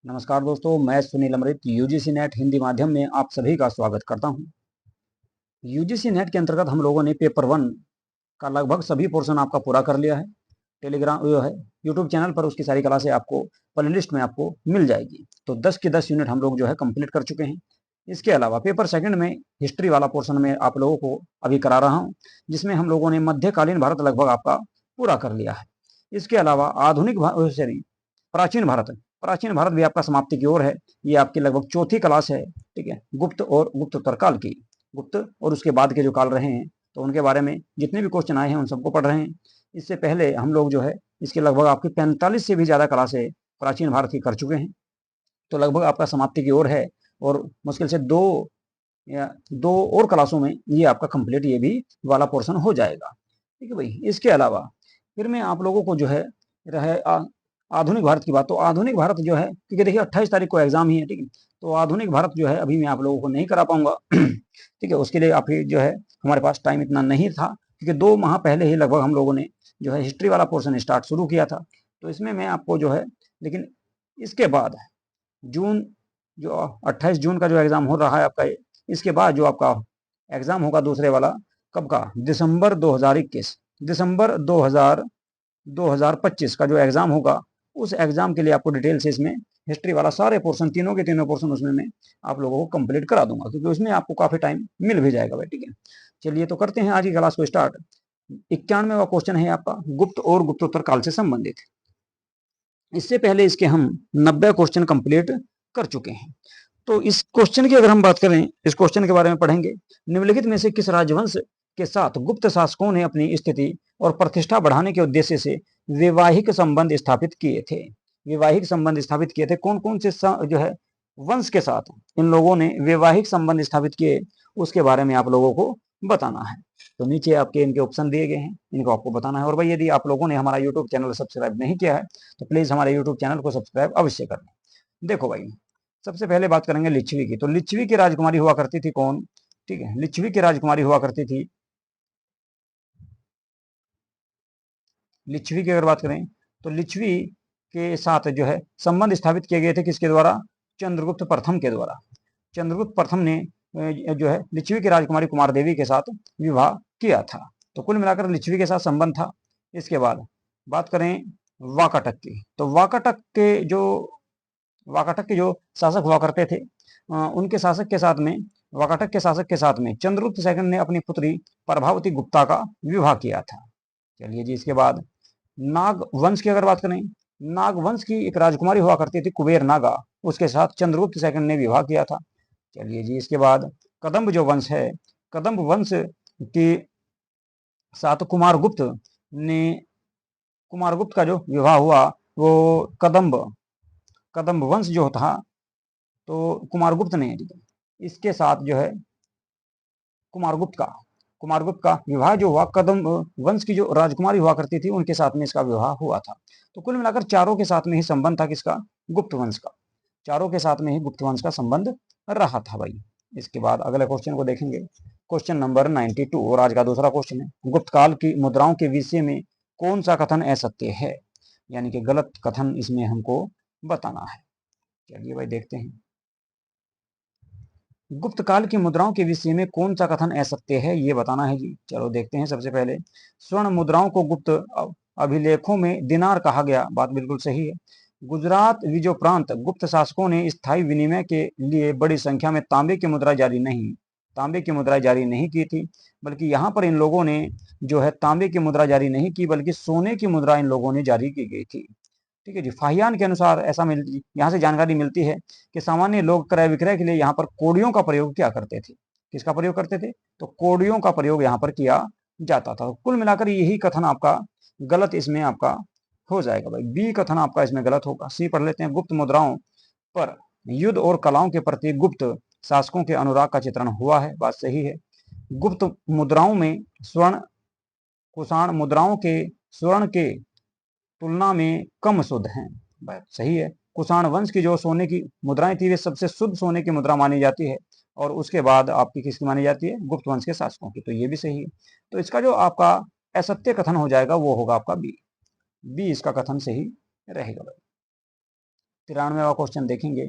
नमस्कार दोस्तों, मैं सुनील अमृत यूजीसी नेट हिंदी माध्यम में आप सभी का स्वागत करता हूं। यूजीसी नेट के अंतर्गत हम लोगों ने पेपर 1 का लगभग सभी पोर्शन आपका पूरा कर लिया है। टेलीग्राम जो है यूट्यूब चैनल पर उसकी सारी क्लासें आपको प्लेलिस्ट में आपको मिल जाएगी। तो 10 की 10 यूनिट हम लोग जो है कंप्लीट कर चुके हैं। इसके अलावा पेपर सेकंड में हिस्ट्री वाला पोर्शन में आप लोगों को अभी करा रहा हूँ, जिसमें हम लोगों ने मध्यकालीन भारत लगभग आपका पूरा कर लिया है। इसके अलावा आधुनिक प्राचीन भारत प्राचीन भारत भी आपका समाप्ति की ओर है। ये आपकी लगभग चौथी क्लास है। ठीक है, गुप्त और गुप्तोत्तर काल की, गुप्त और उसके बाद के जो काल रहे हैं तो उनके बारे में जितने भी क्वेश्चन आए हैं उन सबको पढ़ रहे हैं। इससे पहले हम लोग जो है इसके लगभग आपकी 45 से भी ज्यादा क्लासें प्राचीन भारत की कर चुके हैं। तो लगभग आपका समाप्ति की ओर है और मुश्किल से दो और क्लासों में ये आपका कंप्लीट ये भी वाला पोर्शन हो जाएगा। ठीक है भाई। इसके अलावा फिर मैं आप लोगों को जो है रहे आधुनिक भारत की बात, तो आधुनिक भारत जो है क्योंकि देखिए 28 तारीख को एग्जाम ही है। ठीक है, तो आधुनिक भारत जो है अभी मैं आप लोगों को नहीं करा पाऊंगा। ठीक है, उसके लिए आप जो है हमारे पास टाइम इतना नहीं था, क्योंकि 2 माह पहले ही लगभग हम लोगों ने जो है हिस्ट्री वाला पोर्शन स्टार्ट शुरू किया था। तो इसमें मैं आपको जो है, लेकिन इसके बाद जून जो 28 जून का जो एग्जाम हो रहा है आपका, इसके बाद जो आपका एग्जाम होगा दूसरे वाला कब का, दिसंबर 2021, दिसंबर 2025 का जो एग्जाम होगा, उस एग्जाम के लिए आपको डिटेल से इसमें हिस्ट्री वाला सारे पोर्शन, तीनों के तीनों पोर्शन उसमें मैं आप लोगों को कंप्लीट करा दूंगा, क्योंकि उसमें आपको काफी टाइम मिल भी जाएगा भाई। ठीक है, चलिए तो करते हैं आज की क्लास को स्टार्ट। 91वां क्वेश्चन है आपका गुप्त और गुप्तोत्तर काल से संबंधित। इससे पहले इसके हम 90 क्वेश्चन कंप्लीट कर चुके हैं। तो इस क्वेश्चन की अगर हम बात करें, इस क्वेश्चन के बारे में पढ़ेंगे, निम्नलिखित में से किस राजवंश के साथ गुप्त शासकों ने अपनी स्थिति और प्रतिष्ठा बढ़ाने के उद्देश्य से वैवाहिक संबंध स्थापित किए थे। वैवाहिक संबंध स्थापित किए थे, कौन कौन से जो है वंश के साथ इन लोगों ने वैवाहिक संबंध स्थापित किए, उसके बारे में आप लोगों को बताना है। तो नीचे आपके इनके ऑप्शन दिए गए हैं, इनको आपको बताना है। और भाई यदि आप लोगों ने हमारा यूट्यूब चैनल सब्सक्राइब नहीं किया है तो प्लीज हमारे यूट्यूब चैनल को सब्सक्राइब अवश्य कर लें। देखो भाई, सबसे पहले बात करेंगे लिच्छवी की। तो लिच्छवी की राजकुमारी हुआ करती थी कौन? ठीक है, लिच्छवी की राजकुमारी हुआ करती थी, लिच्छवी की अगर बात करें तो लिच्छवी के साथ जो है संबंध स्थापित किए गए थे किसके द्वारा? चंद्रगुप्त प्रथम के द्वारा। चंद्रगुप्त प्रथम ने जो है लिच्छवी की राजकुमारी कुमार देवी के साथ विवाह किया था। तो कुल मिलाकर लिच्छवी के साथ संबंध था। इसके बाद बात करें वाकाटक की, तो वाकाटक के जो शासक हुआ करते थे, उनके शासक के साथ में, वाकाटक के शासक के साथ में चंद्रगुप्त सेकंड ने अपनी पुत्री प्रभावती गुप्ता का विवाह किया था। चलिए जी, इसके बाद नाग वंश की अगर बात करें, नाग वंश की एक राजकुमारी हुआ करती थी कुबेर नागा, उसके साथ चंद्रगुप्त सेकंड ने विवाह किया था। चलिए जी, इसके बाद कदम्ब जो वंश है, कदम्ब वंश के साथ कुमारगुप्त का जो विवाह हुआ वो कदम्ब कदम्ब वंश जो था, तो कुमारगुप्त ने इसके साथ जो है कुमारगुप्त का विवाह जो हुआ, कदम्ब वंश की जो राजकुमारी हुआ करती थी उनके साथ में इसका विवाह हुआ था। तो कुल मिलाकर चारों के साथ में ही संबंध था किसका? गुप्त वंश का। चारों के साथ में ही गुप्त वंश का संबंध रहा था भाई। इसके बाद अगले क्वेश्चन को देखेंगे, क्वेश्चन नंबर 92, और आज का दूसरा क्वेश्चन है गुप्त काल की मुद्राओं के विषय में कौन सा कथन असत्य है, यानी कि गलत कथन इसमें हमको बताना है। चलिए भाई देखते हैं, गुप्त काल की मुद्राओं के विषय में कौन सा कथन असत्य है ये बताना है जी। चलो देखते हैं। सबसे पहले स्वर्ण मुद्राओं को गुप्त अभिलेखों में दिनार कहा गया, बात बिल्कुल सही है। गुजरात विजय प्रांत गुप्त शासकों ने स्थायी विनिमय के लिए बड़ी संख्या में तांबे की मुद्रा जारी नहीं की थी, बल्कि यहाँ पर इन लोगों ने जो है तांबे की मुद्रा जारी नहीं की, बल्कि सोने की मुद्रा इन लोगों ने जारी की गई थी। ठीक है जी, फाहियान के अनुसार ऐसा यहाँ से जानकारी मिलती है कि सामान्य लोग क्रय विक्रय के लिए यहाँ पर कोड़ियों का प्रयोग क्या करते थे। किसका प्रयोग करते थे? तो कोड़ियों का प्रयोग यहाँ पर किया जाता था। कुल मिलाकर यही कथन आपका गलत इसमें आपका हो जाएगा भाई। बी कथन आपका इसमें गलत होगा। सी पढ़ लेते हैं, गुप्त मुद्राओं पर युद्ध और कलाओं के प्रति गुप्त शासकों के अनुराग का चित्रण हुआ है, बात सही है। गुप्त मुद्राओं में स्वर्ण कुषाण मुद्राओं के स्वर्ण के तुलना में कम शुद्ध हैं, बात सही है। कुषाण वंश की जो सोने की मुद्राएं थी वे सबसे शुद्ध सोने की मुद्रा मानी जाती है, और उसके बाद आपकी किसकी मानी जाती है? गुप्त वंश के शासकों की। तो ये भी सही है। तो इसका जो आपका असत्य कथन हो जाएगा वो होगा आपका बी। बी इसका कथन सही रहेगा भाई। 93वां क्वेश्चन देखेंगे।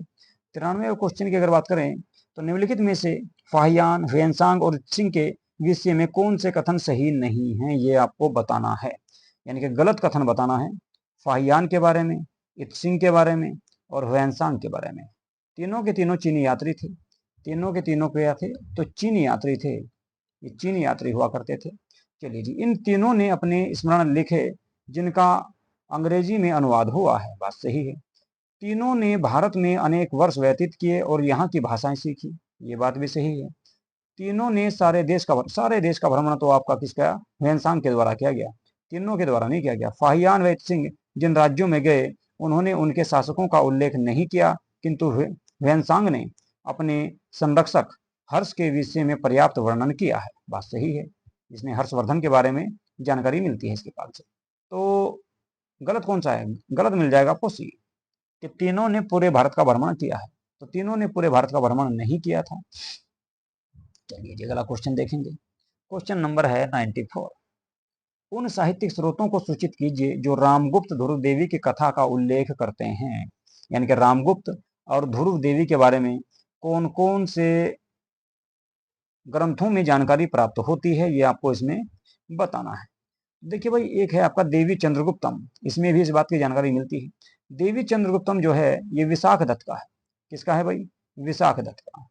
93वें क्वेश्चन की अगर बात करें तो निम्नलिखित में से फाहियान, ह्वेनसांग और इत्सिंग के विषय में कौन से कथन सही नहीं है, ये आपको बताना है, यानी कि गलत कथन बताना है। फाहियान के बारे में, इत्सिंग के बारे में और ह्वेनसांग के बारे में। तीनों के तीनों चीनी यात्री थे। तीनों के तीनों क्या थे? तो चीनी यात्री थे। ये चीनी यात्री हुआ करते थे। चलिए जी, इन तीनों ने अपने स्मरण लिखे जिनका अंग्रेजी में अनुवाद हुआ है। बात सही है। तीनों ने भारत में अनेक वर्ष व्यतीत किए और यहाँ की भाषाएं सीखी। ये बात भी सही है। तीनों ने सारे देश का भ्रमण तो आपका किसका? ह्वेनसांग के द्वारा किया गया, तीनों के द्वारा नहीं किया गया। फाहियान व इत्सिंग जिन राज्यों में गए उन्होंने उनके शासकों का उल्लेख नहीं किया, किंतु ह्वेनसांग ने अपने संरक्षक हर्ष के विषय में पर्याप्त वर्णन किया है। बात सही है। इसने हर्षवर्धन के बारे में जानकारी मिलती है इसके पास से। तो गलत कौन सा है? गलत मिल जाएगा आपको सी, कि तीनों ने पूरे भारत का भ्रमण किया है। तो तीनों ने पूरे भारत का भ्रमण नहीं किया था। चलिए जी, अगला क्वेश्चन देखेंगे। क्वेश्चन नंबर है 94। उन साहित्यिक स्रोतों को सूचित कीजिए जो रामगुप्त ध्रुव देवी की कथा का उल्लेख करते हैं। यानी कि रामगुप्त और ध्रुव देवी के बारे में कौन कौन से ग्रंथों में जानकारी प्राप्त होती है, ये आपको इसमें बताना है। देखिए भाई, एक है आपका देवी चंद्रगुप्तम, इसमें भी इस बात की जानकारी मिलती है। देवी चंद्रगुप्तम जो है ये विशाख दत्त का है। किसका है भाई? विशाख दत्त का।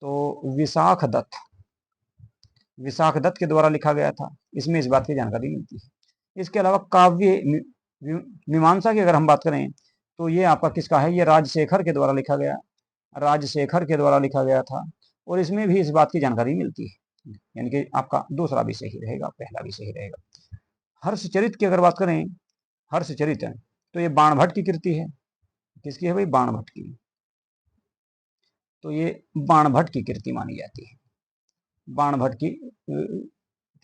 तो विशाख दत्त के द्वारा लिखा गया था, इसमें इस बात की जानकारी मिलती है। इसके अलावा काव्य मीमांसा की अगर हम बात करें तो ये आपका किसका है? ये राजशेखर के द्वारा लिखा गया, राजशेखर के द्वारा लिखा गया था, और इसमें भी इस बात की जानकारी मिलती है। यानी कि आपका दूसरा भी सही रहेगा, पहला भी सही रहेगा। हर्षचरित की अगर बात करें, हर्षचरित तो ये बाणभट्ट की कृति है। किसकी है भाई? बाणभट्ट की। तो ये बाणभट्ट की कृति मानी जाती है, बाणभट्ट की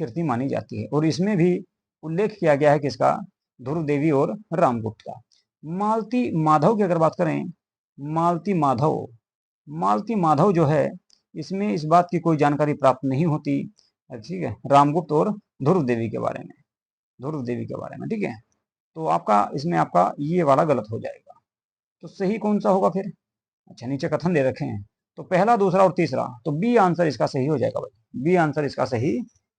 कृति मानी जाती है। और इसमें भी उल्लेख किया गया है किसका? ध्रुव देवी और रामगुप्त का। मालती माधव की अगर बात करें, मालती माधव जो है इसमें इस बात की कोई जानकारी प्राप्त नहीं होती, ठीक है, रामगुप्त और ध्रुव देवी के बारे में, ठीक है। तो आपका इसमें आपका ये वाला गलत हो जाएगा। तो सही कौन सा होगा फिर? अच्छा, नीचे कथन दे रखे हैं, तो पहला, दूसरा और तीसरा, तो बी आंसर इसका सही हो जाएगा भाई, बी आंसर इसका सही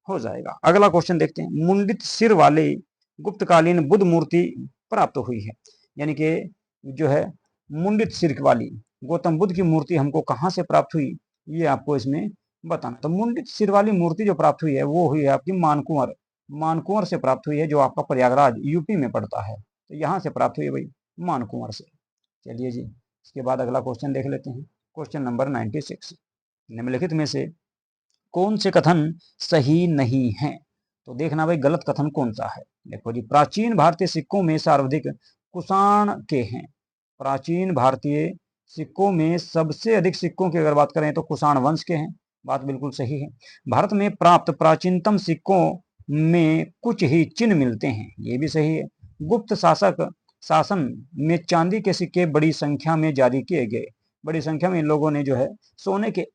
हो जाएगा। अगला क्वेश्चन देखते हैं। मुंडित सिर वाले गुप्तकालीन बुद्ध मूर्ति प्राप्त हुई है। यानी कि जो है मुंडित सिर वाली गौतम बुद्ध की मूर्ति हमको कहाँ से प्राप्त हुई, ये आपको इसमें बताना। तो मुंडित सिर वाली मूर्ति जो प्राप्त हुई है वो हुई है आपकी मानकुंवर से प्राप्त हुई है, जो आपका प्रयागराज यूपी में पड़ता है। तो यहाँ से प्राप्त हुई है भाई, मानकुंवर से। चलिए जी, इसके बाद अगला क्वेश्चन देख लेते हैं। Question number 96। निम्नलिखित में से कौन से कथन सही नहीं है? तो देखना भाई गलत कथन कौन सा है। देखो जी, प्राचीन भारतीय सिक्कों में सर्वाधिक कुषाण के हैं। प्राचीन भारतीय सिक्कों में सबसे अधिक सिक्कों की अगर बात करें तो कुषाण वंश के हैं। बात बिल्कुल सही है। भारत में प्राप्त प्राचीनतम सिक्कों में कुछ ही चिन्ह मिलते हैं, ये भी सही है। गुप्त शासन में चांदी के सिक्के बड़ी संख्या में जारी किए गए। बड़ी संख्या में इन लोगों ने जो है सोने के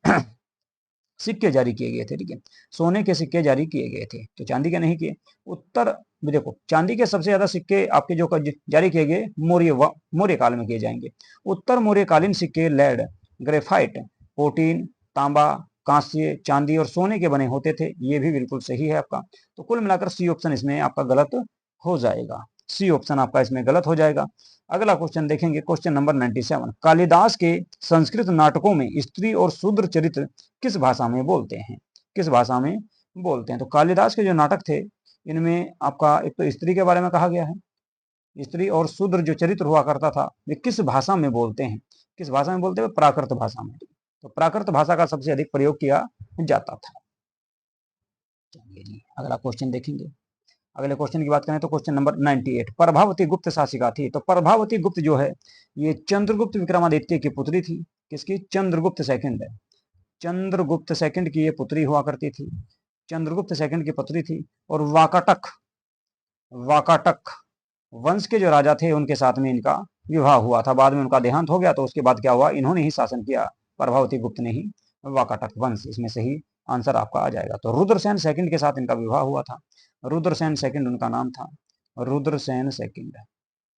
सिक्के जारी किए गए थे, ठीक है, सोने के सिक्के जारी किए गए थे, तो चांदी के नहीं किए। उत्तर देखो, चांदी के सबसे ज्यादा सिक्के आपके जो जारी किए गए मौर्य काल में किए जाएंगे। उत्तर मौर्यकालीन सिक्के लेड, ग्रेफाइट, पोटीन, तांबा, कांस्य, चांदी और सोने के बने होते थे। ये भी बिल्कुल सही है आपका। तो कुल मिलाकर सी ऑप्शन इसमें आपका गलत हो जाएगा, सी ऑप्शन आपका इसमें गलत हो जाएगा। अगला क्वेश्चन देखेंगे, क्वेश्चन नंबर 97। कालिदास के संस्कृत नाटकों में स्त्री और शूद्र चरित्र किस भाषा में बोलते हैं? किस भाषा में बोलते हैं? तो कालिदास के जो नाटक थे इनमें आपका एक तो स्त्री के बारे में कहा गया है, स्त्री और शूद्र जो चरित्र हुआ करता था वे किस भाषा में बोलते हैं? किस भाषा में बोलते हैं? प्राकृत भाषा में। तो प्राकृत भाषा का सबसे अधिक प्रयोग किया जाता था। चलिए जी, अगला क्वेश्चन देखेंगे। अगले क्वेश्चन की बात करें तो क्वेश्चन नंबर 98। प्रभावती गुप्त शासिका थी। तो प्रभावती गुप्त जो है ये चंद्रगुप्त विक्रमादित्य की पुत्री थी। किसकी? चंद्रगुप्त सेकंड। चंद्रगुप्त सेकंड की ये पुत्री हुआ करती थी, चंद्रगुप्त सेकंड की पुत्री थी। और वाकाटक वंश के जो राजा थे उनके साथ में इनका विवाह हुआ था। बाद में उनका देहांत हो गया, तो उसके बाद क्या हुआ, इन्होंने ही शासन किया, प्रभावती गुप्त ने ही वाकाटक वंश। इसमें सही आंसर आपका आ जाएगा। तो रुद्रसेन सेकंड के साथ इनका विवाह हुआ था। रुद्रसेन सेकंड उनका नाम था, रुद्रसेन सेकंड।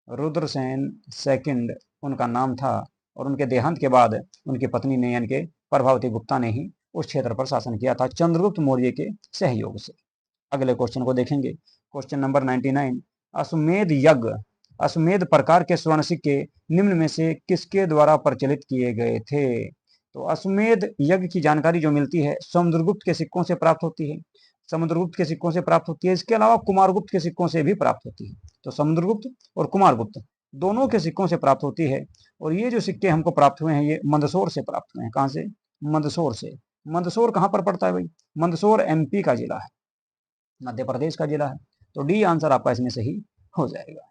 रुद्रसेन सेकंड उनका नाम था, और उनके देहांत के बाद उनकी पत्नी ने यानी कि प्रभावती गुप्ता ने ही उस क्षेत्र पर शासन किया था चंद्रगुप्त मौर्य के सहयोग से। अगले क्वेश्चन को देखेंगे, क्वेश्चन नंबर 99। अश्वमेध यज्ञ, अश्वमेध प्रकार के स्वर्ण सिक्के निम्न में से किसके द्वारा प्रचलित किए गए थे? तो अश्वमेध यज्ञ की जानकारी जो मिलती है समुद्रगुप्त के सिक्कों से प्राप्त होती है, समुद्रगुप्त के सिक्कों से प्राप्त होती है। इसके अलावा कुमारगुप्त के सिक्कों से भी प्राप्त होती है। तो समुद्रगुप्त और कुमारगुप्त दोनों के सिक्कों से प्राप्त होती है। और ये जो सिक्के हमको प्राप्त हुए हैं ये मंदसौर से प्राप्त हुए हैं। कहाँ से? मंदसौर से। मंदसौर कहाँ पर पड़ता है भाई? मंदसौर एमपी का जिला है, मध्य प्रदेश का जिला है। तो डी आंसर आपका इसमें सही हो जाएगा।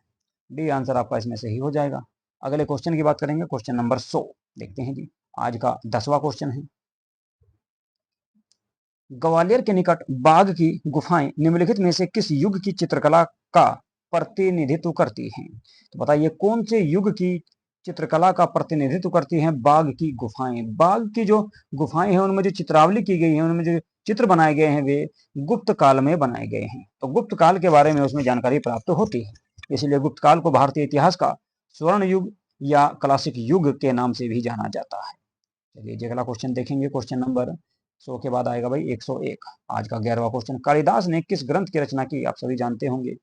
डी आंसर आपका इसमें सही हो जाएगा। अगले क्वेश्चन की बात करेंगे, क्वेश्चन नंबर 100 देखते हैं जी। आज का 10वां क्वेश्चन है। ग्वालियर के निकट बाघ की गुफाएं निम्नलिखित में से किस युग की चित्रकला का प्रतिनिधित्व करती हैं? तो बताइए कौन से युग की चित्रकला का प्रतिनिधित्व करती हैं बाघ की गुफाएं? बाघ की जो गुफाएं हैं उनमें जो चित्रावली की गई है, उनमें जो चित्र बनाए गए हैं वे गुप्त काल में बनाए गए हैं। तो गुप्त काल के बारे में उसमें जानकारी प्राप्त होती है, इसलिए गुप्त काल को भारतीय इतिहास का स्वर्ण युग या क्लासिक युग के नाम से भी जाना जाता है। चलिए अगला क्वेश्चन देखेंगे, क्वेश्चन नंबर 100 के बाद आएगा भाई 101। आज का 11वां क्वेश्चन। कालिदास ने किस ग्रंथ की रचना की? आप सभी जानते होंगे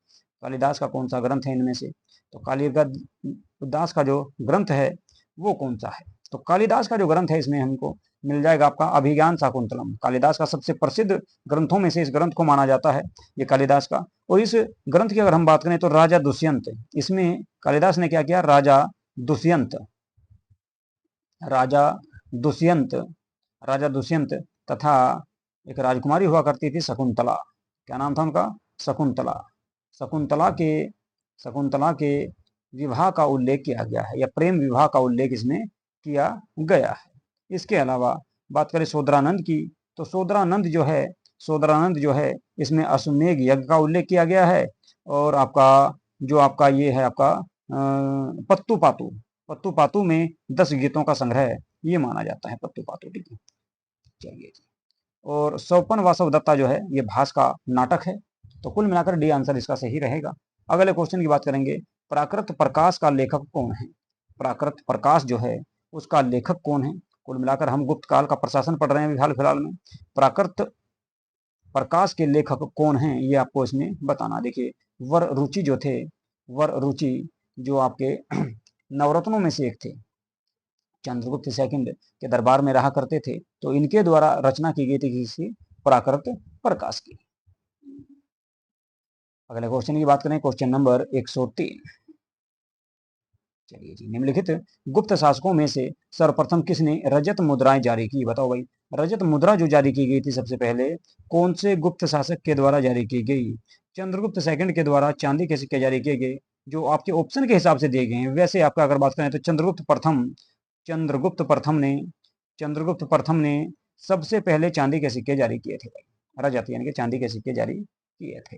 कालिदास का कौन सा ग्रंथ है इनमें से? तो कालिदास का जो ग्रंथ है वो कौन सा है? तो कालिदास का जो ग्रंथ है इसमें हमको मिल जाएगा आपका अभिज्ञान शाकुंतलम। कालिदास का सबसे प्रसिद्ध ग्रंथों में से इस ग्रंथ को माना जाता है, ये कालिदास का। और इस ग्रंथ की अगर हम बात करें तो राजा दुष्यंत, इसमें कालिदास ने क्या किया? राजा दुष्यंत, राजा दुष्यंत, राजा दुष्यंत तथा एक राजकुमारी हुआ करती थी शकुंतला। क्या नाम था उनका? शकुंतला। शकुंतला के विवाह का उल्लेख किया गया है, या प्रेम विवाह का उल्लेख इसमें किया गया है। इसके अलावा बात करें शोधरानंद की, तो शोधरानंद जो है इसमें अश्वमेध यज्ञ का उल्लेख किया गया है। और आपका ये है आपका पत्तू पातू, पत्तू पातू में 10 गीतों का संग्रह ये माना जाता है पत्तू पातू। चलिए, और सौपन वासव दत्ता जो है ये भास का नाटक है। तो कुल मिलाकर डी आंसर इसका सही रहेगा। अगले क्वेश्चन की बात करेंगे, प्राकृत प्रकाश का लेखक कौन है? प्राकृत प्रकाश जो है उसका लेखक कौन है? कुल मिलाकर हम गुप्त काल का प्रशासन पढ़ रहे हैं हाल फिलहाल में। प्राकृत प्रकाश के लेखक कौन हैं ये आपको इसमें बताना। देखिए वर रुचि जो थे, वर रुचि जो आपके नवरत्नों में से एक थे, चंद्रगुप्त सेकंड के दरबार में रहा करते थे, तो इनके द्वारा रचना की गई थी किसी प्राकृत प्रकाश की। अगले क्वेश्चन की बात करें, क्वेश्चन नंबर 103। चलिए जी, निम्नलिखित गुप्त शासकों में से सर्वप्रथम किसने रजत मुद्राएं जारी की? बताओ भाई, रजत मुद्रा जो जारी की गई थी सबसे पहले कौन से गुप्त शासक के द्वारा जारी की गई? चंद्रगुप्त सेकंड के द्वारा चांदी के सिक्के जारी किए गए, जो आपके ऑप्शन के हिसाब से दिए गए हैं। वैसे आपका अगर बात करें तो चंद्रगुप्त प्रथम ने सबसे पहले चांदी के सिक्के जारी किए थे भाई, रजत यानी कि चांदी के सिक्के जारी किए थे।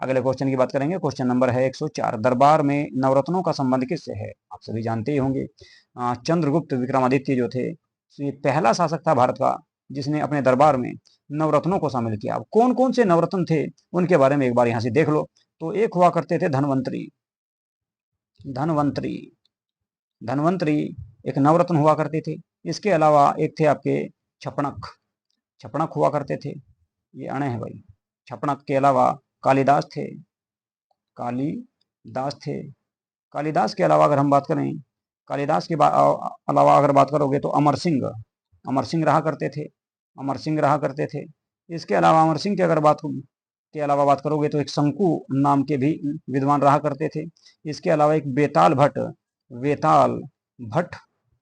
अगले क्वेश्चन की बात करेंगे, क्वेश्चन नंबर है 104। दरबार में नवरत्नों का संबंध किससे है? आप सभी जानते ही होंगे, चंद्रगुप्त विक्रमादित्य जो थे ये पहला शासक था भारत का जिसने अपने दरबार में नवरत्नों को शामिल किया। अब कौन कौन से नवरत्न थे उनके बारे में एक बार यहाँ से देख लो। तो एक हुआ करते थे धनवंतरी, धनवंतरी, धनवंतरी एक नवरत्न हुआ करते थे। इसके अलावा एक थे आपके छपणक, छपणक हुआ करते थे, ये अणे है भाई। छपणक के अलावा कालिदास थे, कालिदास थे। कालिदास के अलावा अगर हम बात करें, कालिदास के अलावा अगर बात करोगे तो अमर सिंह, अमर सिंह रहा करते थे, अमर सिंह रहा करते थे। इसके अलावा अमर सिंह की अगर बात के अलावा बात करोगे तो एक शंकु नाम के भी विद्वान रहा करते थे। इसके अलावा एक बेताल भट्ट, बेताल भट्ट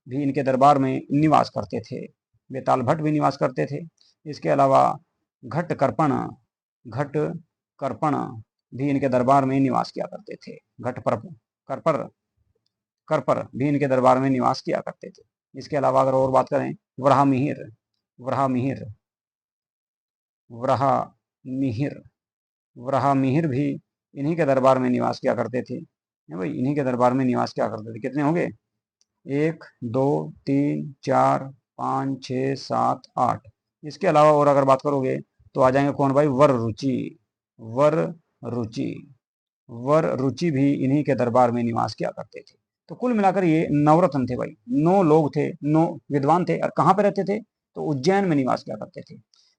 भी इनके दरबार में निवास करते थे, बेताल भट्ट भी निवास करते थे। इसके अलावा घट कर्पण, घट कर्पण भी इनके दरबार में निवास किया करते थे। घट करपर, करपर भी इनके दरबार में निवास किया करते थे। इसके अलावा अगर और बात करें वराहमिहिर, वराहमिहिर, वराहमिहिर, वराहमिहिर भी इन्हीं के दरबार में निवास किया करते थे भाई, इन्हीं के दरबार में निवास किया करते थे। कितने होंगे? 1 2 3 4 5 6 7 8। इसके अलावा और अगर बात करोगे तो आ जाएंगे कौन भाई? वर रुचि, वर रुचि, वर रुचि भी इन्हीं के दरबार में निवास किया करते थे। तो कुल मिलाकर ये नवरत्न थे भाई, 9 लोग थे, 9 विद्वान थे। और कहाँ पे रहते थे? तो उज्जैन में निवास किया करते थे।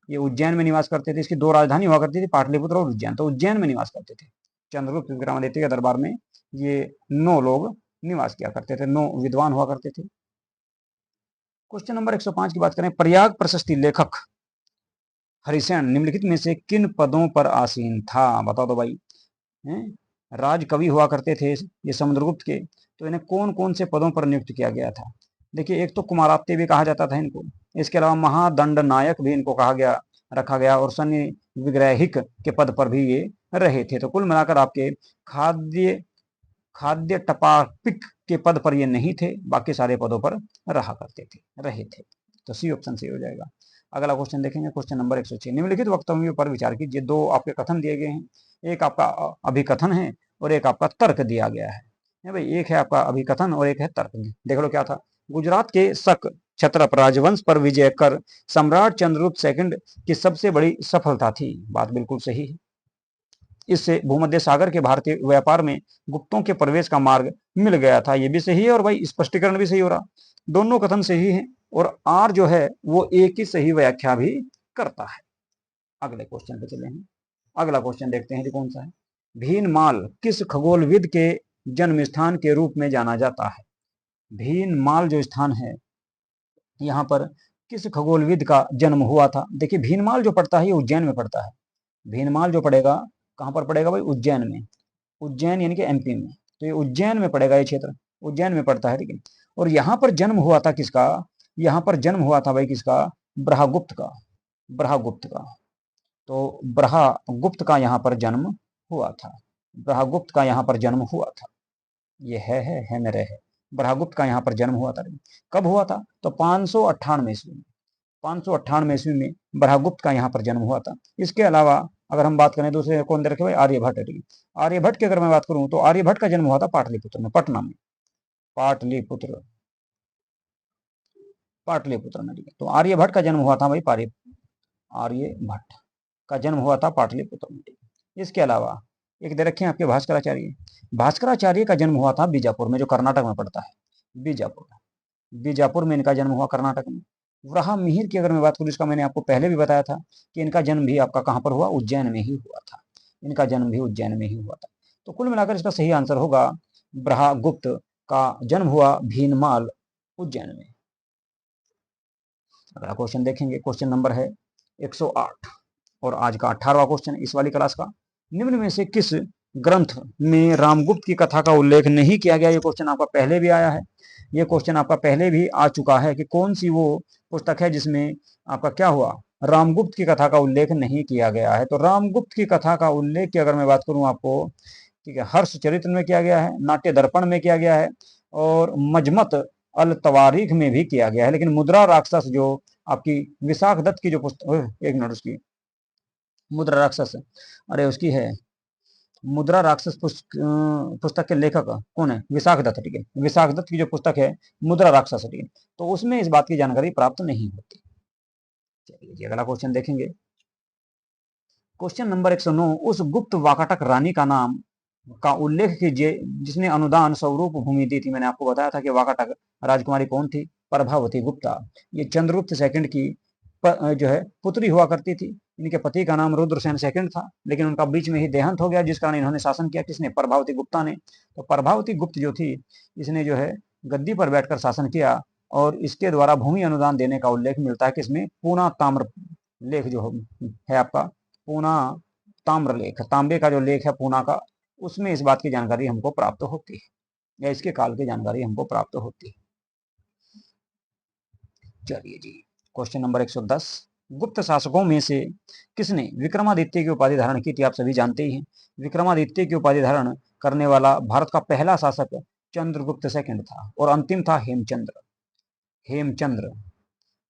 ये उज्जैन में निवास करते थे। इसकी 2 राजधानी हुआ करती थी, पाटलिपुत्र और उज्जैन। तो उज्जैन में निवास करते थे। चंद्रगुप्त विक्रमादित्य के दरबार में ये 9 लोग निवास किया करते थे, 9 विद्वान हुआ करते थे। क्वेश्चन नंबर 105 की बात करें, प्रयाग प्रशस्ति लेखक हरिसेन निम्नलिखित में से किन पदों पर आसीन था? बता दो भाई। राज कवि हुआ करते थे ये समुद्रगुप्त के, तो इन्हें कौन कौन से पदों पर नियुक्त किया गया था? देखिए, एक तो कुमारात्य भी कहा जाता था इनको, इसके अलावा महादंड नायक भी इनको कहा गया, रखा गया, और शनि विग्रहिक के पद पर भी ये रहे थे। तो कुल मिलाकर आपके खाद्य खाद्य टपापिक के पद पर ये नहीं थे, बाकी सारे पदों पर रहा करते थे, रहे थे। तो सी ऑप्शन सही हो जाएगा। अगला क्वेश्चन देखेंगे, क्वेश्चन नंबर 106। निम्नलिखित वक्तव्यों पर विचार कीजिए। 2 आपके कथन दिए गए हैं, एक आपका अभिकथन है और एक आपका तर्क दिया गया है भाई। एक है आपका अभिकथन और एक है तर्क। देख लो क्या था। गुजरात के शक क्षत्रप राजवंश पर विजय कर सम्राट चंद्रगुप्त सेकंड की सबसे बड़ी सफलता थी। बात बिल्कुल सही है। इससे भूमध्य सागर के भारतीय व्यापार में गुप्तों के प्रवेश का मार्ग मिल गया था। ये भी सही है और भाई स्पष्टीकरण भी सही हो रहा। दोनों कथन सही है और आर जो है वो एक ही सही व्याख्या भी करता है। अगले क्वेश्चन पे चले हैं। अगला क्वेश्चन देखते हैं जी कौन सा है। भीनमाल किस खगोलविद के जन्म स्थान के रूप में जाना जाता है? भीनमाल जो स्थान है यहाँ पर किस खगोलविद का जन्म हुआ था? देखिए, भीनमाल जो पड़ता है ये उज्जैन में पड़ता है। भीनमाल जो पड़ेगा कहाँ पर पड़ेगा भाई? उज्जैन में। उज्जैन यानी कि एमपी में। तो ये उज्जैन में पड़ेगा, ये क्षेत्र उज्जैन में पड़ता है, ठीक है। और यहाँ पर जन्म हुआ था किसका? यहाँ पर जन्म हुआ था भाई किसका? ब्रहागुप्त का। ब्रहागुप्त का। तो ब्रहागुप्त का यहाँ पर जन्म हुआ था। ब्रहागुप्त का यहाँ पर जन्म हुआ था। ये है मेरे है। ब्रहागुप्त का यहाँ पर जन्म हुआ था। कब हुआ था? तो 598 ईस्वी में। 598 ईस्वी में ब्रहागुप्त का यहाँ पर जन्म हुआ था। इसके अलावा अगर हम बात करें दूसरे कौन दे रखे भाई? आर्यभट्ट। आर्यभट्ट की अगर मैं बात करूं तो आर्यभट्ट का जन्म हुआ था पाटलिपुत्र में, पटना में। पाटलिपुत्र, पाटलिपुत्र में, ठीक है। तो आर्यभट्ट का जन्म हुआ था भाई आर्यभट्ट का जन्म हुआ था पाटलिपुत्र में। इसके अलावा एक दे रखे हैं आपके भास्कराचार्य। भास्कराचार्य का जन्म हुआ था बीजापुर में, जो कर्नाटक में पड़ता है। बीजापुर, बीजापुर में इनका जन्म हुआ, कर्नाटक में। वराह मिहिर की अगर मैं बात करूं, इसका मैंने आपको पहले भी बताया था कि इनका जन्म भी आपका कहां पर हुआ? उज्जैन में ही हुआ था। इनका जन्म भी उज्जैन में ही हुआ था। तो कुल मिलाकर इसका सही आंसर होगा ब्रहागुप्त का जन्म हुआ भीनमाल, उज्जैन में। अगला क्वेश्चन देखेंगे, क्वेश्चन नंबर है 108 और आज का 18वां क्वेश्चन इस वाली क्लास का। निम्न में से किस ग्रंथ में रामगुप्त की कथा का उल्लेख नहीं किया गया? ये क्वेश्चन आपका पहले भी आया है, ये क्वेश्चन आपका पहले भी आ चुका है कि कौन सी वो पुस्तक है जिसमें आपका क्या हुआ? रामगुप्त की कथा का उल्लेख नहीं किया गया है। तो रामगुप्त की कथा का उल्लेख की अगर मैं बात करूं आपको, ठीक है, हर्ष चरित्र में किया गया है, नाट्य दर्पण में किया गया है और मजमत अल तवारीख में भी किया गया है। लेकिन मुद्रा राक्षस जो आपकी विशाख दत्त की जो पुस्तक, एक मिनट, उसकी मुद्रा राक्षस, अरे उसकी है मुद्रा राक्षस पुस्तक के लेखक कौन है? विशाख दत्त, ठीक है। विशाख दत्त की जो पुस्तक है मुद्रा राक्षस, ठीक है, तो उसमें इस बात की जानकारी प्राप्त नहीं होती। चलिए जी अगला क्वेश्चन देखेंगे, क्वेश्चन नंबर 109। उस गुप्त वाकाटक रानी का नाम का उल्लेख कीजिए जिसने अनुदान स्वरूप भूमि दी थी। मैंने आपको बताया था कि वाकाटक राजकुमारी कौन थी? प्रभावती गुप्ता। ये चंद्रगुप्त सेकंड की जो है पुत्री हुआ करती थी। इनके पति का नाम रुद्रसेन सेकंड था, लेकिन उनका बीच में ही देहांत हो गया, जिस कारण इन्होंने शासन किया। किसने? प्रभावती गुप्ता ने। तो प्रभावती गुप्त जो थी, इसने जो है गद्दी पर बैठकर शासन किया और इसके द्वारा भूमि अनुदान देने का उल्लेख मिलता है किसमें? पूना ताम्र लेख जो है आपका, पूना ताम्र लेख, तांबे का जो लेख है पूना का, उसमें इस बात की जानकारी हमको प्राप्त होती है, या इसके काल की जानकारी हमको प्राप्त होती है। चलिए जी क्वेश्चन नंबर 110। गुप्त शासकों में से किसने विक्रमादित्य की उपाधि धारण की थी? आप सभी जानते ही हैं। विक्रमादित्य की उपाधि धारण करने वाला भारत का पहला शासक चंद्रगुप्त सेकंड था और अंतिम था हेमचंद्र। हेमचंद्र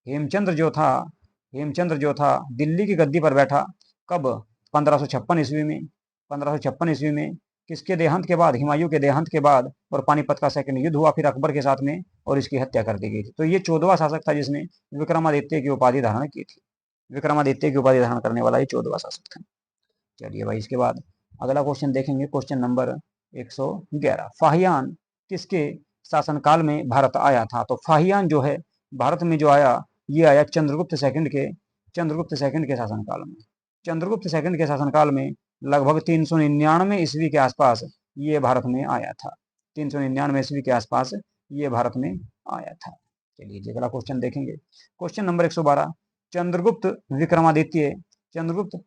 हेमचंद्र जो था हेमचंद्र जो था दिल्ली की गद्दी पर बैठा कब? 1556 ईस्वी में। 1556 ईस्वी में किसके देहांत के बाद? हुमायूं के देहांत के बाद, और पानीपत का सेकंड युद्ध हुआ फिर अकबर के साथ में, और इसकी हत्या कर दी गई थी। तो ये 14वां शासक था जिसने विक्रमादित्य की उपाधि धारण की थी। विक्रमादित्य की उपाधि धारण करने वाला ये 14वां शासक था। चलिए भाई इसके बाद अगला क्वेश्चन देखेंगे, क्वेश्चन नंबर 111। फाहियान किसके शासनकाल में भारत आया था? तो फाहियान जो है भारत में जो आया, ये आया चंद्रगुप्त सेकंड के शासनकाल में। चंद्रगुप्त सेकंड के शासनकाल में लगभग 399 ईस्वी के आसपास ये भारत में आया था। 399 ईस्वी के आसपास ये भारत में आया था। चलिए अगला क्वेश्चन देखेंगे। क्वेश्चन नंबर 112, चंद्रगुप्त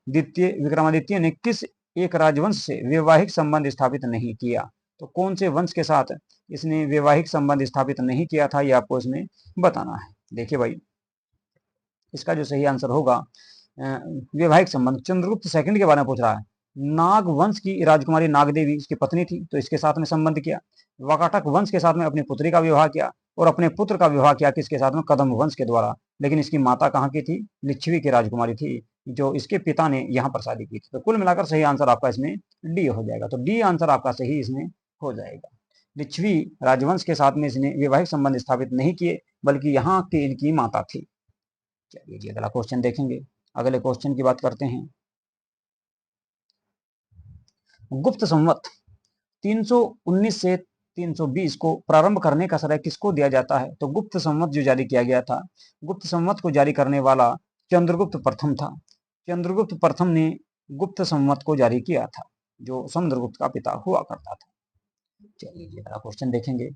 द्वितीय विक्रमादित्य ने किस एक राजवंश से वैवाहिक संबंध स्थापित नहीं किया? तो कौन से वंश के साथ इसने वैवाहिक संबंध स्थापित नहीं किया था, ये आपको इसमें बताना है। देखिए भाई, इसका जो सही आंसर होगा वैवाहिक संबंध, चंद्रगुप्त सेकंड के बारे में पूछ रहा है। नाग वंश की राजकुमारी नागदेवी इसकी पत्नी थी, तो इसके साथ में संबंध किया। वाकाटक वंश के साथ में अपनी पुत्री का विवाह किया, और अपने पुत्र का विवाह किया किसके साथ में? कदम्ब वंश के द्वारा। लेकिन इसकी माता कहाँ की थी? लिच्छवी की राजकुमारी थी, जो इसके पिता ने यहाँ पर शादी की थी। तो कुल मिलाकर सही आंसर आपका इसमें डी हो जाएगा। तो डी आंसर आपका सही इसमें हो जाएगा। लिच्छवी राजवंश के साथ में इसने वैवाहिक संबंध स्थापित नहीं किए, बल्कि यहाँ की इनकी माता थी। चलिए जी अगला क्वेश्चन देखेंगे। अगले क्वेश्चन की बात करते हैं। गुप्त संवत 319 से 320 को प्रारंभ करने का श्रेय किसको दिया जाता है? तो गुप्त संवत जो जारी किया गया था, गुप्त संवत को जारी करने वाला चंद्रगुप्त प्रथम था। चंद्रगुप्त प्रथम ने गुप्त संवत को जारी किया था, जो समुद्रगुप्त का पिता हुआ करता था। चलिए अगला क्वेश्चन देखेंगे।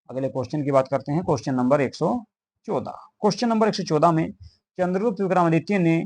अगले क्वेश्चन की बात करते हैं। Question number 114। क्वेश्चन नंबर 114 में चंद्रगुप्त विक्रमादित्य ने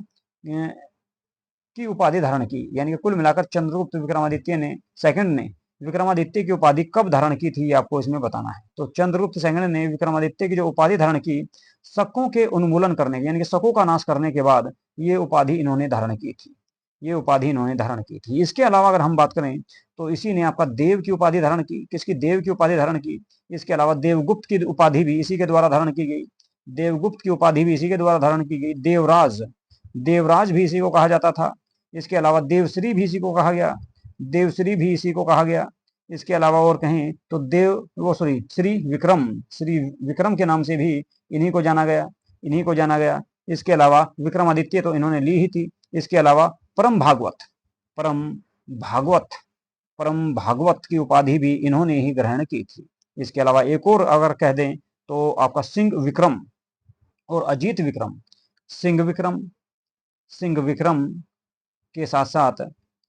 की उपाधि धारण की, यानी कि कुल मिलाकर चंद्रगुप्त विक्रमादित्य ने सेकंड ने विक्रमादित्य की उपाधि कब धारण की थी, ये आपको इसमें बताना है। तो चंद्रगुप्त सेकंड ने विक्रमादित्य की जो उपाधि धारण की, शकों के उन्मूलन करने, यानी कि शकों का नाश करने के बाद ये उपाधि इन्होंने धारण की थी। ये उपाधि इन्होंने धारण की थी। इसके अलावा अगर हम बात करें तो इसी ने आपका देव की उपाधि धारण की। किसकी? देव की उपाधि धारण की। इसके अलावा देवगुप्त की उपाधि भी इसी के द्वारा धारण की गई। देवगुप्त की उपाधि भी इसी के द्वारा धारण की गई। देवराज, देवराज भी इसी को कहा जाता था। इसके अलावा देवश्री भी इसी को कहा गया। देवश्री भी इसी को कहा गया। इसके अलावा और कहें तो श्री विक्रम के नाम से भी इन्हीं को जाना गया। इसके अलावा विक्रमादित्य तो इन्होंने ली ही थी। इसके अलावा परम भागवत की उपाधि भी इन्होंने ही ग्रहण की थी। इसके अलावा एक और अगर कह दें तो आपका सिंह विक्रम और अजीत विक्रम, सिंह विक्रम के साथ साथ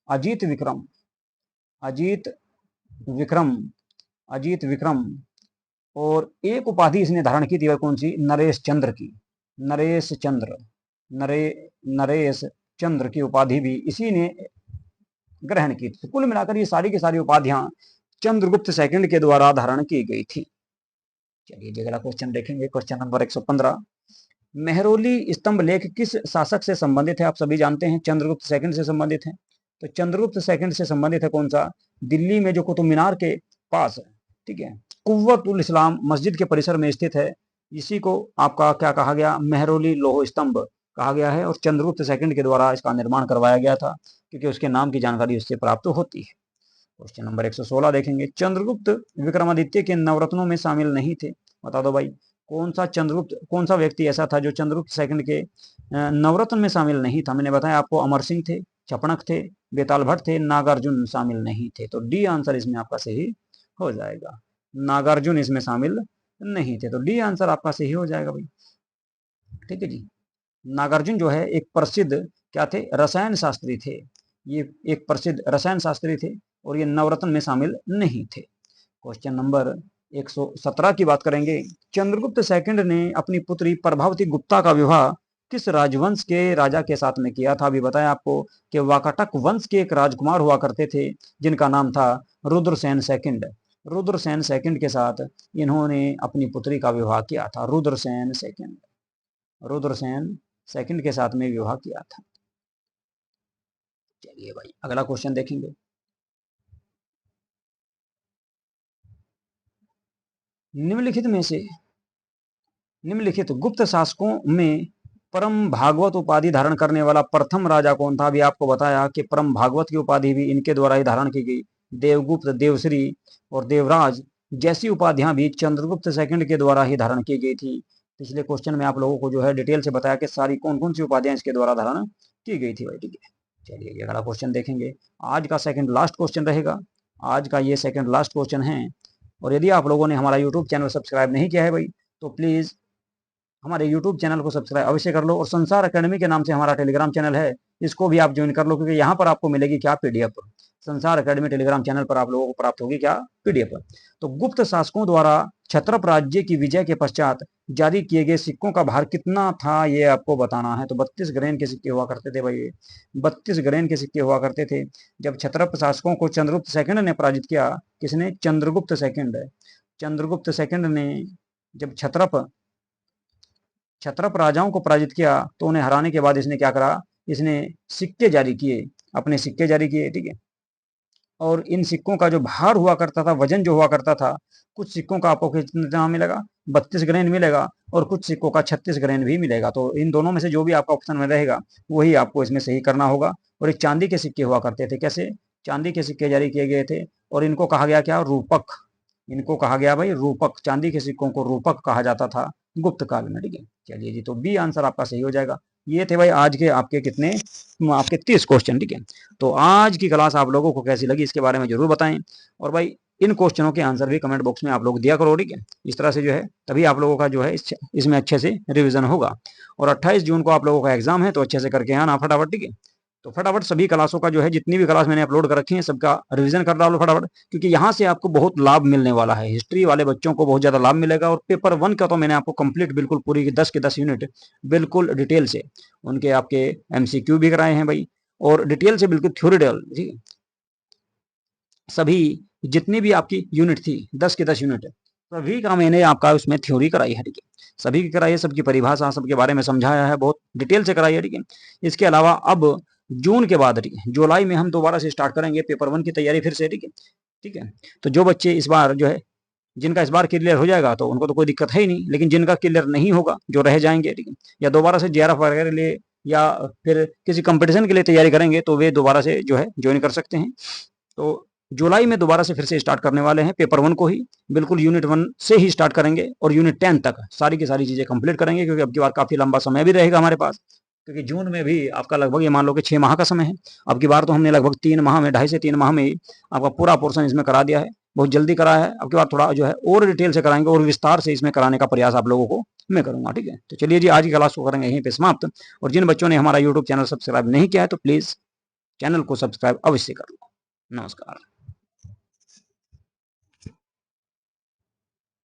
अजीत विक्रम और एक उपाधि इसने धारण की थी, वह कौन सी? नरेश चंद्र की उपाधि भी इसी ने ग्रहण की थी। कुल मिलाकर ये सारी की सारी उपाधियां चंद्रगुप्त सेकंड के द्वारा धारण की गई थी। चलिए अगला क्वेश्चन देखेंगे। क्वेश्चन नंबर 115, मेहरौली स्तंभ लेख किस शासक से संबंधित है? आप सभी जानते हैं चंद्रगुप्त सेकंड से संबंधित है। तो चंद्रगुप्त सेकंड से संबंधित है कौन सा? दिल्ली में जो कुतुब मीनार के पास है, ठीक है, कुव्वत उल इस्लाम मस्जिद के परिसर में स्थित है। इसी को आपका क्या कहा गया? मेहरौली लोह स्तंभ कहा गया है। और चंद्रगुप्त सेकंड के द्वारा इसका निर्माण करवाया गया था, क्योंकि उसके नाम की जानकारी उससे प्राप्त होती है। क्वेश्चन नंबर 116 देखेंगे। चंद्रगुप्त विक्रमादित्य के नवरत्नों में शामिल नहीं थे। बता दो भाई, कौन सा व्यक्ति ऐसा था जो चंद्रगुप्त सेकंड के नवरत्न में शामिल नहीं था? मैंने बताया आपको, अमर सिंह थे, चपणक थे, बेताल भट्ट थे, नागार्जुन शामिल नहीं थे। तो डी आंसर इसमें आपका सही हो जाएगा। नागार्जुन इसमें शामिल नहीं थे, तो डी आंसर आपका सही हो जाएगा भाई। ठीक है जी। नागार्जुन जो है एक प्रसिद्ध क्या थे? रसायन शास्त्री थे। ये एक प्रसिद्ध रसायन शास्त्री थे और ये नवरत्न में शामिल नहीं थे। क्वेश्चन नंबर 117 की बात करेंगे। चंद्रगुप्त सेकंड ने अपनी पुत्री प्रभावती गुप्ता का विवाह किस राजवंश के राजा के साथ में किया था? अभी बताया आपको कि वाकाटक वंश के एक राजकुमार हुआ करते थे, जिनका नाम था रुद्रसेन सेकंड। रुद्रसेन सेकंड के साथ इन्होंने अपनी पुत्री का विवाह किया था। रुद्रसेन सेकंड के साथ में विवाह किया था। चलिए भाई अगला क्वेश्चन देखेंगे। निम्नलिखित गुप्त शासकों में परम भागवत उपाधि धारण करने वाला प्रथम राजा कौन था? अभी आपको बताया कि परम भागवत की उपाधि भी इनके द्वारा ही धारण की गई। देवगुप्त, देवश्री और देवराज जैसी उपाधियां भी चंद्रगुप्त सेकंड के द्वारा ही धारण की गई थी। पिछले क्वेश्चन में आप लोगों को जो है डिटेल से बताया कि सारी कौन कौन सी उपाधियां इसके द्वारा धारण की गई थी भाई। ठीक है, चलिए अगला क्वेश्चन देखेंगे। आज का सेकंड लास्ट क्वेश्चन रहेगा। आज का ये सेकंड लास्ट क्वेश्चन है और यदि आप लोगों ने हमारा यूट्यूब चैनल सब्सक्राइब नहीं किया है भाई, तो प्लीज़ हमारे यूट्यूब चैनल को सब्सक्राइब अवश्य कर लो। और संसार अकेडमी के नाम से हमारा टेलीग्राम चैनल है, इसको भी आप ज्वाइन कर लो, क्योंकि यहाँ पर आपको मिलेगी क्या, पीडीएफ। संसार अकेडमी टेलीग्राम चैनल पर आप लोगों को प्राप्त होगी क्या, पीडीएफ। तो गुप्त शासकों द्वारा क्षत्रप राज्य की विजय के पश्चात जारी किए गए सिक्कों का भार कितना था, ये आपको बताना है। तो 32 ग्रेन के सिक्के हुआ करते थे भाई, 32 ग्रेन के सिक्के हुआ करते थे। जब क्षत्रप शासकों को चंद्रगुप्त सेकंड ने पराजित किया, किसने, चंद्रगुप्त सेकंड, चंद्रगुप्त सेकंड ने जब क्षत्रप राजाओं को पराजित किया, तो उन्हें हराने के बाद इसने क्या करा, इसने सिक्के जारी किए, अपने सिक्के जारी किए, ठीक है। और इन सिक्कों का जो भार हुआ करता था, वजन जो हुआ करता था, कुछ सिक्कों का आपको कितना मिलेगा, 32 ग्रेन मिलेगा, और कुछ सिक्कों का 36 ग्रेन भी मिलेगा। तो इन दोनों में से जो भी आपका ऑप्शन में रहेगा वही आपको इसमें सही करना होगा। और एक चांदी के सिक्के हुआ करते थे, कैसे, चांदी के सिक्के जारी किए गए थे, और इनको कहा गया क्या, रूपक। इनको कहा गया भाई रूपक, चांदी के सिक्कों को रूपक कहा जाता था गुप्त काल में, ठीक है। चलिए जी, तो बी आंसर आपका सही हो जाएगा। ये थे भाई आज के आपके कितने, आपके 30 क्वेश्चन, ठीक है। तो आज की क्लास आप लोगों को कैसी लगी इसके बारे में जरूर बताएं, और भाई इन क्वेश्चनों के आंसर भी कमेंट बॉक्स में आप लोग दिया करो, ठीक है। इस तरह से जो है तभी आप लोगों का जो है इसमें अच्छे से रिवीजन होगा। और 28 जून को आप लोगों का एग्जाम है, तो अच्छे से करके आना फटाफट, ठीक है। तो फटाफट सभी क्लासों का जो है, जितनी भी क्लास मैंने अपलोड कर रखी है सबका रिवीजन कर डालो फटाफट, क्योंकि यहाँ से आपको बहुत लाभ मिलने वाला है। हिस्ट्री वाले बच्चों को बहुत ज्यादा लाभ मिलेगा। और पेपर 1 का तो मैंने आपको कंप्लीट बिल्कुल पूरी 10 के 10 यूनिट बिल्कुल डिटेल से उनके आपके एमसीक्यू भी कराए हैं भाई, और डिटेल से बिल्कुल थ्योरिटिकल, ठीक है। सभी जितनी भी आपकी यूनिट थी 10 के 10 यूनिट, सभी का मैंने आपका उसमें थ्योरी कराई है, ठीक है। सभी की कराई है, सबकी परिभाषा सबके बारे में समझाया है, बहुत डिटेल से कराई है, ठीक है। इसके अलावा अब जून के बाद, ठीक है, जुलाई में हम दोबारा से स्टार्ट करेंगे पेपर 1 की तैयारी फिर से, ठीक है, ठीक है। तो जो बच्चे इस बार जो है, जिनका इस बार क्लियर हो जाएगा तो उनको तो कोई दिक्कत है ही नहीं, लेकिन जिनका क्लियर नहीं होगा, जो रह जाएंगे, ठीक है, या दोबारा से जेआरएफ वगैरह के लिए या फिर किसी कंपटीशन के लिए तैयारी करेंगे, तो वे दोबारा से जो है ज्वाइन कर सकते हैं। तो जुलाई में दोबारा से फिर से स्टार्ट करने वाले हैं पेपर 1 को ही, बिल्कुल यूनिट 1 से ही स्टार्ट करेंगे, और यूनिट 10 तक सारी की सारी चीजें कंप्लीट करेंगे, क्योंकि अब की बार काफी लंबा समय भी रहेगा हमारे पास, क्योंकि जून में भी आपका लगभग ये मान लो कि 6 माह का समय है। अब की बार तो हमने लगभग 3 माह में, 2.5 से 3 माह में ही आपका पूरा पोर्शन इसमें करा दिया है, बहुत जल्दी कराया है। अब की बार थोड़ा जो है और डिटेल से कराएंगे, और विस्तार से इसमें कराने का प्रयास आप लोगों को मैं करूंगा, ठीक है। तो चलिए जी, आज की क्लास को करेंगे यहीं पे समाप्त। और जिन बच्चों ने हमारा यूट्यूब चैनल सब्सक्राइब नहीं किया है, तो प्लीज चैनल को सब्सक्राइब अवश्य कर लो। नमस्कार।